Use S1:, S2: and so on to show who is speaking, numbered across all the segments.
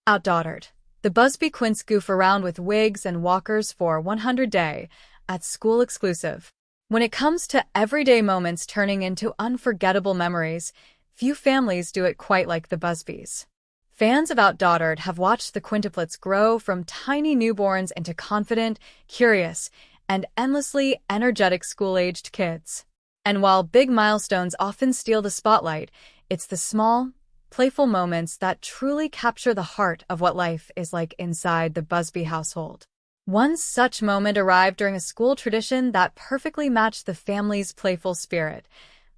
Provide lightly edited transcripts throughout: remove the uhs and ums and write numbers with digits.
S1: OutDaughtered. The Busby Quints goof around with wigs and walkers for 100 day at school exclusive. When it comes to everyday moments turning into unforgettable memories, few families do it quite like the Busbys. Fans of OutDaughtered have watched the quintuplets grow from tiny newborns into confident, curious, and endlessly energetic school-aged kids. And while big milestones often steal the spotlight, it's the small, playful moments that truly capture the heart of what life is like inside the Busby household. One such moment arrived during a school tradition that perfectly matched the family's playful spirit: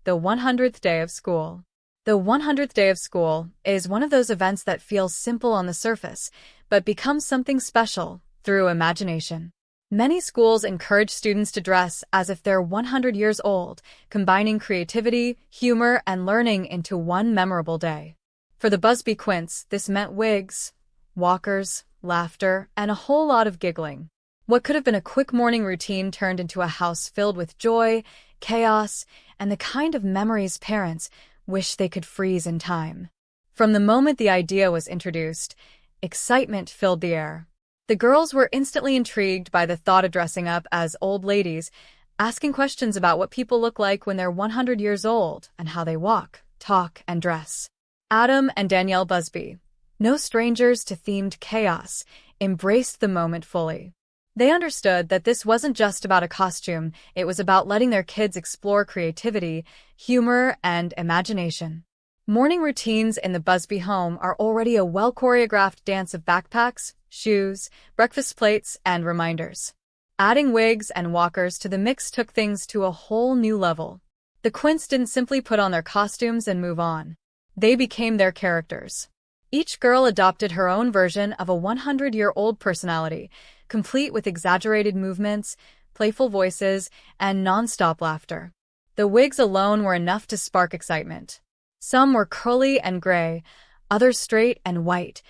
S1: the 100th day of school. The 100th day of school is one of those events that feels simple on the surface, but becomes something special through imagination. Many schools encourage students to dress as if they're 100 years old, combining creativity, humor, and learning into one memorable day. For the Busby Quints, this meant wigs, walkers, laughter, and a whole lot of giggling. What could have been a quick morning routine turned into a house filled with joy, chaos, and the kind of memories parents wish they could freeze in time. From the moment the idea was introduced, excitement filled the air. The girls were instantly intrigued by the thought of dressing up as old ladies, asking questions about what people look like when they're 100 years old and how they walk, talk, and dress. Adam and Danielle Busby, no strangers to themed chaos, embraced the moment fully. They understood that this wasn't just about a costume, it was about letting their kids explore creativity, humor, and imagination. Morning routines in the Busby home are already a well-choreographed dance of backpacks, shoes, breakfast plates, and reminders. Adding wigs and walkers to the mix took things to a whole new level. The Quints didn't simply put on their costumes and move on. They became their characters. Each girl adopted her own version of a 100-year-old personality, complete with exaggerated movements, playful voices, and non-stop laughter. The wigs alone were enough to spark excitement. Some were curly and gray, others straight and white,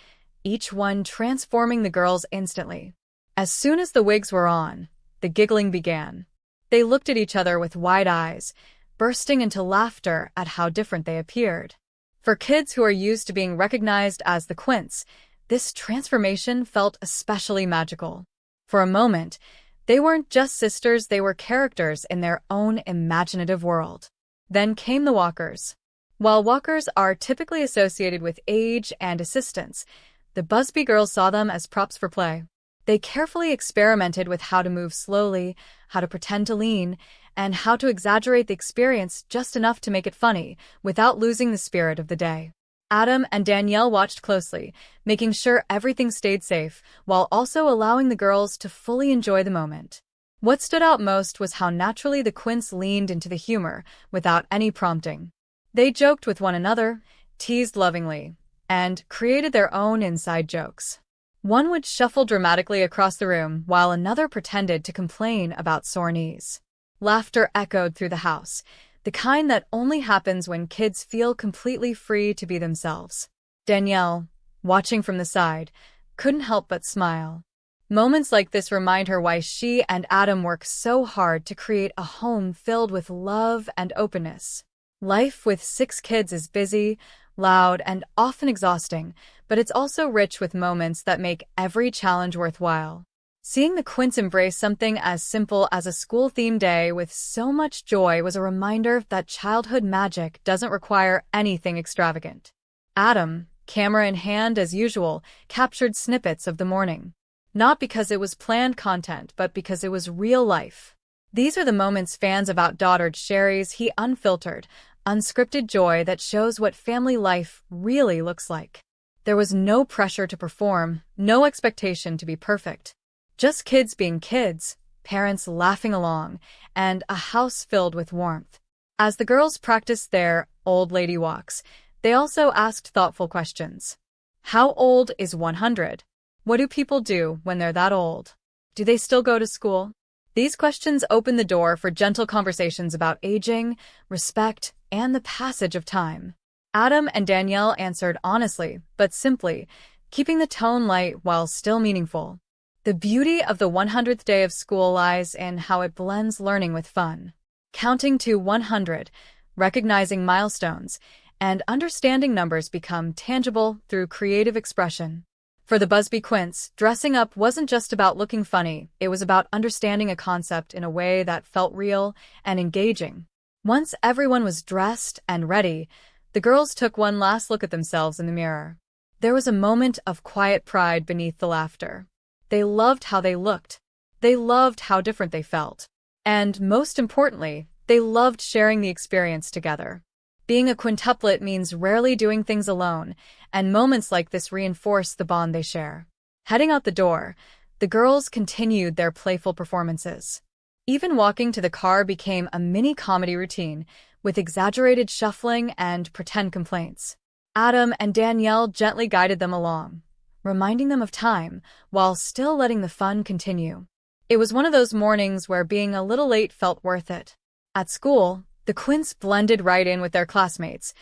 S1: each one transforming the girls instantly. As soon as the wigs were on, the giggling began. They looked at each other with wide eyes, bursting into laughter at how different they appeared. For kids who are used to being recognized as the Quints, this transformation felt especially magical. For a moment, they weren't just sisters, they were characters in their own imaginative world. Then came the walkers. While walkers are typically associated with age and assistance, the Busby girls saw them as props for play. They carefully experimented with how to move slowly, how to pretend to lean, and how to exaggerate the experience just enough to make it funny, without losing the spirit of the day. Adam and Danielle watched closely, making sure everything stayed safe, while also allowing the girls to fully enjoy the moment. What stood out most was how naturally the Quints leaned into the humor, without any prompting. They joked with one another, teased lovingly, and created their own inside jokes. One would shuffle dramatically across the room, while another pretended to complain about sore knees. Laughter echoed through the house, the kind that only happens when kids feel completely free to be themselves. Danielle, watching from the side, couldn't help but smile. Moments like this remind her why she and Adam work so hard to create a home filled with love and openness. Life with 6 kids is busy, loud, and often exhausting, but it's also rich with moments that make every challenge worthwhile. Seeing the Quints embrace something as simple as a school-themed day with so much joy was a reminder that childhood magic doesn't require anything extravagant. Adam, camera in hand as usual, captured snippets of the morning. Not because it was planned content, but because it was real life. These are the moments fans of OutDaughtered shares, he unfiltered, unscripted joy that shows what family life really looks like. There was no pressure to perform, no expectation to be perfect. Just kids being kids, parents laughing along, and a house filled with warmth. As the girls practiced their old lady walks, they also asked thoughtful questions. How old is 100? What do people do when they're that old? Do they still go to school? These questions opened the door for gentle conversations about aging, respect, and the passage of time. Adam and Danielle answered honestly, but simply, keeping the tone light while still meaningful. The beauty of the 100th day of school lies in how it blends learning with fun. Counting to 100, recognizing milestones, and understanding numbers become tangible through creative expression. For the Busby Quints, dressing up wasn't just about looking funny, it was about understanding a concept in a way that felt real and engaging. Once everyone was dressed and ready, the girls took one last look at themselves in the mirror. There was a moment of quiet pride beneath the laughter. They loved how they looked. They loved how different they felt. And most importantly, they loved sharing the experience together. Being a quintuplet means rarely doing things alone, and moments like this reinforce the bond they share. Heading out the door, the girls continued their playful performances. Even walking to the car became a mini-comedy routine, with exaggerated shuffling and pretend complaints. Adam and Danielle gently guided them along, reminding them of time, while still letting the fun continue. It was one of those mornings where being a little late felt worth it. At school, the Quints blended right in with their classmates,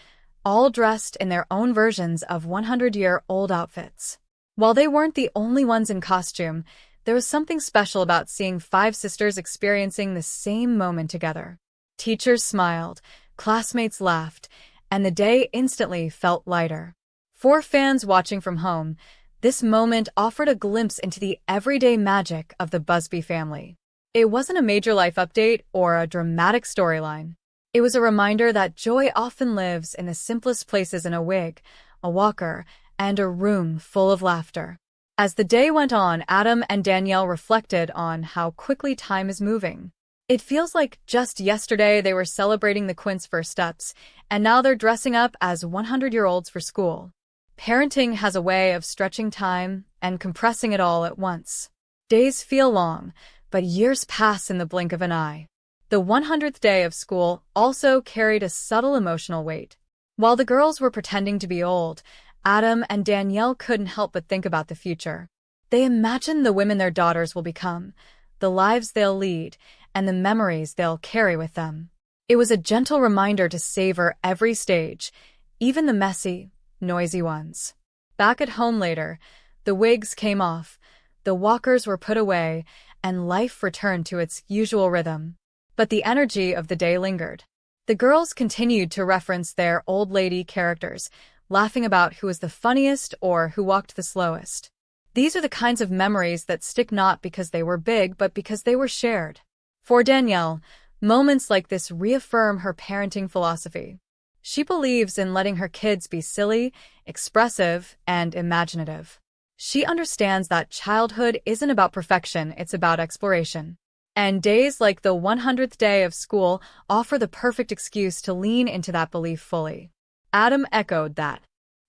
S1: all dressed in their own versions of 100-year-old outfits. While they weren't the only ones in costume, there was something special about seeing five sisters experiencing the same moment together. Teachers smiled, classmates laughed, and the day instantly felt lighter. For fans watching from home, this moment offered a glimpse into the everyday magic of the Busby family. It wasn't a major life update or a dramatic storyline. It was a reminder that joy often lives in the simplest places in a wig, a walker, and a room full of laughter. As the day went on, Adam and Danielle reflected on how quickly time is moving. It feels like just yesterday they were celebrating the Quints' first steps, and now they're dressing up as 100-year-olds for school. Parenting has a way of stretching time and compressing it all at once. Days feel long, but years pass in the blink of an eye. The 100th day of school also carried a subtle emotional weight. While the girls were pretending to be old, Adam and Danielle couldn't help but think about the future. They imagined the women their daughters will become, the lives they'll lead, and the memories they'll carry with them. It was a gentle reminder to savor every stage, even the messy, noisy ones. Back at home later, the wigs came off, the walkers were put away, and life returned to its usual rhythm. But the energy of the day lingered. The girls continued to reference their old lady characters, laughing about who was the funniest or who walked the slowest. These are the kinds of memories that stick not because they were big, but because they were shared. For Danielle, moments like this reaffirm her parenting philosophy. She believes in letting her kids be silly, expressive, and imaginative. She understands that childhood isn't about perfection, it's about exploration. And days like the 100th day of school offer the perfect excuse to lean into that belief fully. Adam echoed that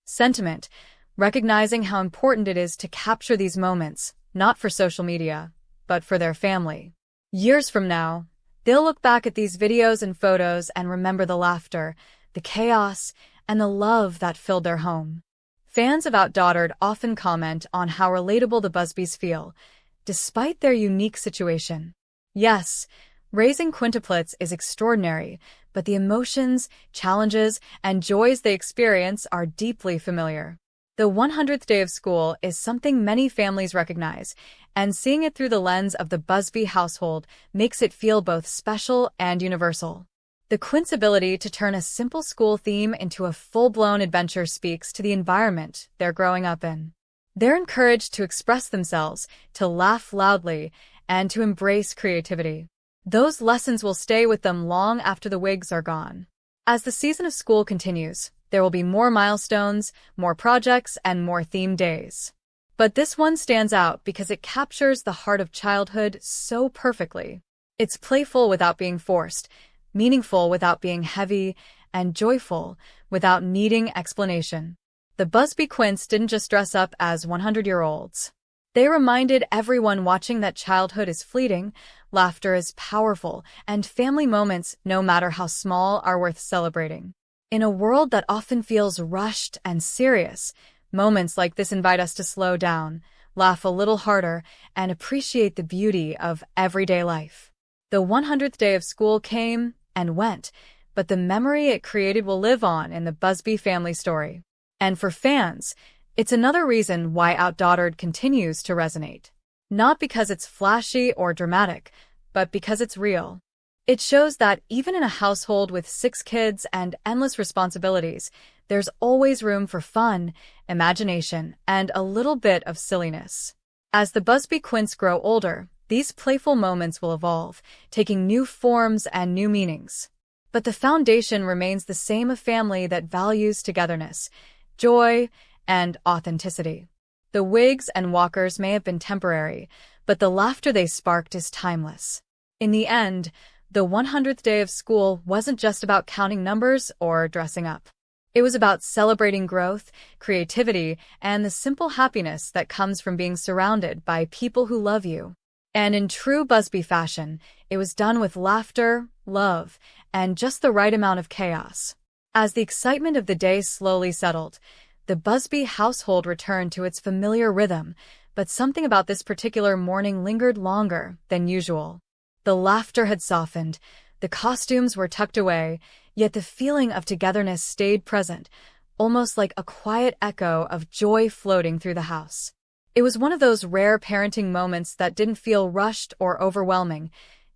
S1: sentiment, recognizing how important it is to capture these moments, not for social media, but for their family. Years from now, they'll look back at these videos and photos and remember the laughter, the chaos, and the love that filled their home. Fans of OutDaughtered often comment on how relatable the Busbys feel, despite their unique situation. Yes, raising quintuplets is extraordinary, but the emotions, challenges, and joys they experience are deeply familiar. The 100th day of school is something many families recognize, and seeing it through the lens of the Busby household makes it feel both special and universal. The Quints' ability to turn a simple school theme into a full-blown adventure speaks to the environment they're growing up in. They're encouraged to express themselves, to laugh loudly, and to embrace creativity. Those lessons will stay with them long after the wigs are gone. As the season of school continues, there will be more milestones, more projects, and more theme days. But this one stands out because it captures the heart of childhood so perfectly. It's playful without being forced, meaningful without being heavy, and joyful without needing explanation. The Busby Quints didn't just dress up as 100-year-olds. They reminded everyone watching that childhood is fleeting, laughter is powerful, and family moments, no matter how small, are worth celebrating. In a world that often feels rushed and serious, moments like this invite us to slow down, laugh a little harder, and appreciate the beauty of everyday life. The 100th day of school came and went, but the memory it created will live on in the Busby family story. And for fans, it's another reason why OutDaughtered continues to resonate. Not because it's flashy or dramatic, but because it's real. It shows that even in a household with 6 kids and endless responsibilities, there's always room for fun, imagination, and a little bit of silliness. As the Busby Quints grow older, these playful moments will evolve, taking new forms and new meanings. But the foundation remains the same: a family that values togetherness, joy, and authenticity. The Wigs and Walkers may have been temporary, but the laughter they sparked is timeless. In the end, the 100th day of school wasn't just about counting numbers or dressing up. It was about celebrating growth, creativity, and the simple happiness that comes from being surrounded by people who love you. And in true Busby fashion, it was done with laughter, love, and just the right amount of chaos. As the excitement of the day slowly settled, the Busby household returned to its familiar rhythm, but something about this particular morning lingered longer than usual. The laughter had softened, the costumes were tucked away, yet the feeling of togetherness stayed present, almost like a quiet echo of joy floating through the house. It was one of those rare parenting moments that didn't feel rushed or overwhelming,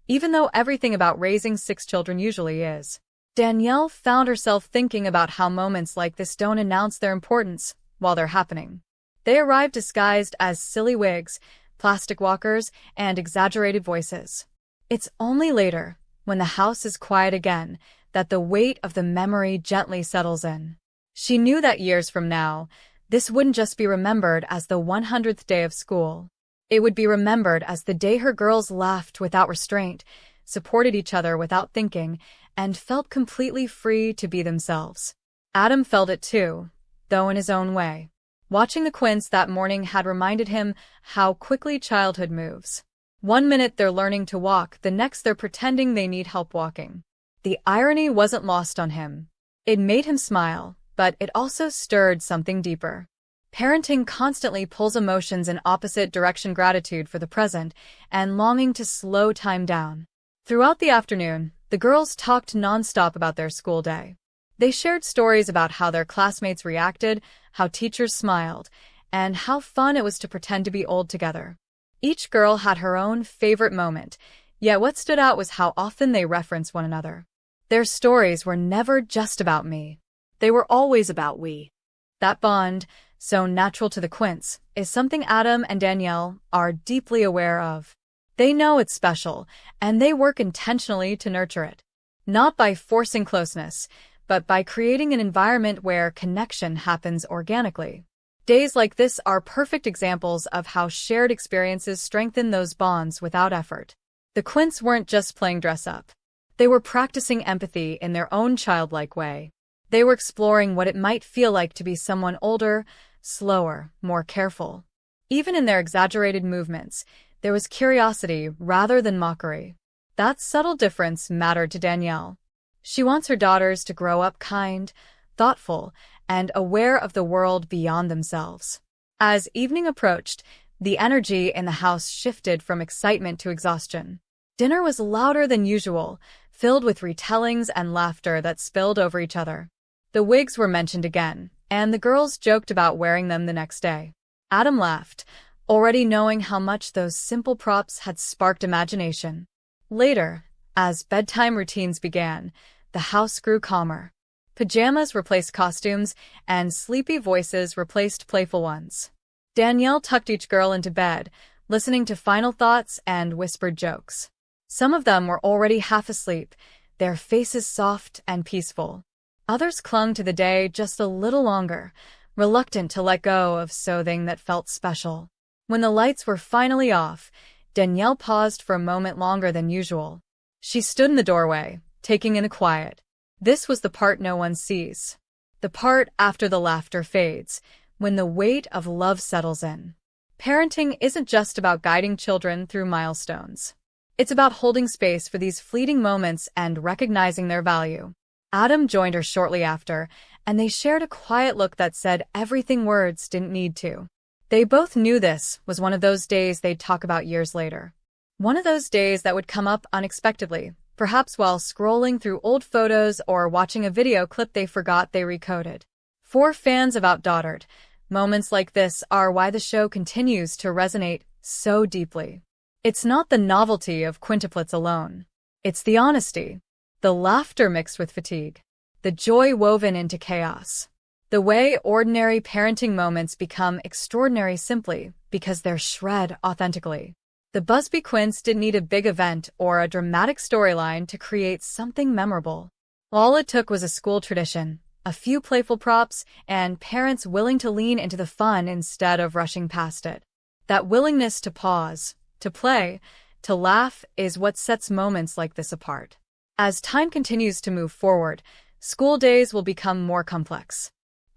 S1: even though everything about raising 6 children usually is. Danielle found herself thinking about how moments like this don't announce their importance while they're happening. They arrive disguised as silly wigs, plastic walkers, and exaggerated voices. It's only later, when the house is quiet again, that the weight of the memory gently settles in. She knew that years from now, this wouldn't just be remembered as the 100th day of school. It would be remembered as the day her girls laughed without restraint, supported each other without thinking, and felt completely free to be themselves. Adam felt it too, though in his own way. Watching the Quints that morning had reminded him how quickly childhood moves. One minute they're learning to walk, the next they're pretending they need help walking. The irony wasn't lost on him. It made him smile, but it also stirred something deeper. Parenting constantly pulls emotions in opposite direction: gratitude for the present and longing to slow time down. Throughout the afternoon, the girls talked nonstop about their school day. They shared stories about how their classmates reacted, how teachers smiled, and how fun it was to pretend to be old together. Each girl had her own favorite moment, yet what stood out was how often they referenced one another. Their stories were never just about me. They were always about we. That bond, so natural to the Quints, is something Adam and Danielle are deeply aware of. They know it's special, and they work intentionally to nurture it. Not by forcing closeness, but by creating an environment where connection happens organically. Days like this are perfect examples of how shared experiences strengthen those bonds without effort. The Quints weren't just playing dress-up. They were practicing empathy in their own childlike way. They were exploring what it might feel like to be someone older, slower, more careful. Even in their exaggerated movements, there was curiosity rather than mockery. That subtle difference mattered to Danielle. She wants her daughters to grow up kind, thoughtful, and aware of the world beyond themselves. As evening approached, the energy in the house shifted from excitement to exhaustion. Dinner was louder than usual, filled with retellings and laughter that spilled over each other. The wigs were mentioned again, and the girls joked about wearing them the next day. Adam laughed, already knowing how much those simple props had sparked imagination. Later, as bedtime routines began, the house grew calmer. Pajamas replaced costumes, and sleepy voices replaced playful ones. Danielle tucked each girl into bed, listening to final thoughts and whispered jokes. Some of them were already half asleep, their faces soft and peaceful. Others clung to the day just a little longer, reluctant to let go of something that felt special. When the lights were finally off, Danielle paused for a moment longer than usual. She stood in the doorway, taking in the quiet. This was the part no one sees. The part after the laughter fades, when the weight of love settles in. Parenting isn't just about guiding children through milestones. It's about holding space for these fleeting moments and recognizing their value. Adam joined her shortly after, and they shared a quiet look that said everything words didn't need to. They both knew this was one of those days they'd talk about years later. One of those days that would come up unexpectedly, perhaps while scrolling through old photos or watching a video clip they forgot they recoded. For fans of OutDaughtered, moments like this are why the show continues to resonate so deeply. It's not the novelty of quintuplets alone. It's the honesty, the laughter mixed with fatigue, the joy woven into chaos. The way ordinary parenting moments become extraordinary simply because they're shred authentically. The Busby Quints didn't need a big event or a dramatic storyline to create something memorable. All it took was a school tradition, a few playful props, and parents willing to lean into the fun instead of rushing past it. That willingness to pause, to play, to laugh is what sets moments like this apart. As time continues to move forward, school days will become more complex.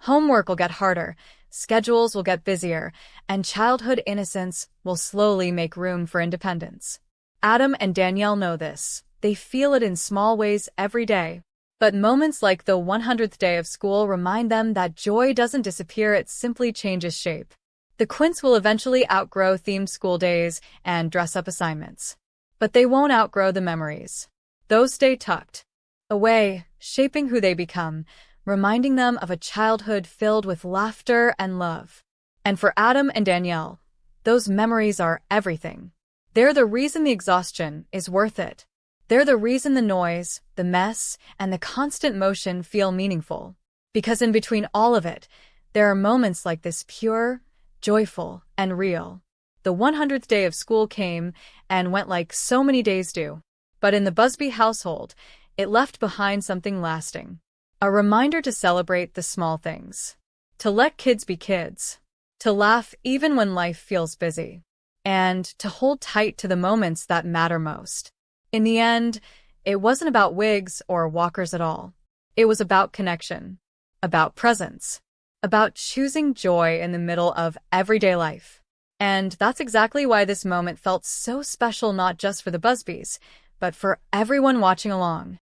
S1: Homework will get harder, schedules will get busier, and childhood innocence will slowly make room for independence. Adam and Danielle know this. They feel it in small ways every day. But moments like the 100th day of school remind them that joy doesn't disappear, it simply changes shape. The Quints will eventually outgrow themed school days and dress-up assignments. But they won't outgrow the memories. Those stay tucked away, shaping who they become, reminding them of a childhood filled with laughter and love. And for Adam and Danielle, those memories are everything. They're the reason the exhaustion is worth it. They're the reason the noise, the mess, and the constant motion feel meaningful. Because in between all of it, there are moments like this, pure, joyful, and real. The 100th day of school came and went like so many days do. But in the Busby household, it left behind something lasting. A reminder to celebrate the small things. To let kids be kids. To laugh even when life feels busy. And to hold tight to the moments that matter most. In the end, it wasn't about wigs or walkers at all. It was about connection, about presence, about choosing joy in the middle of everyday life. And that's exactly why this moment felt so special, not just for the Busbys, but for everyone watching along.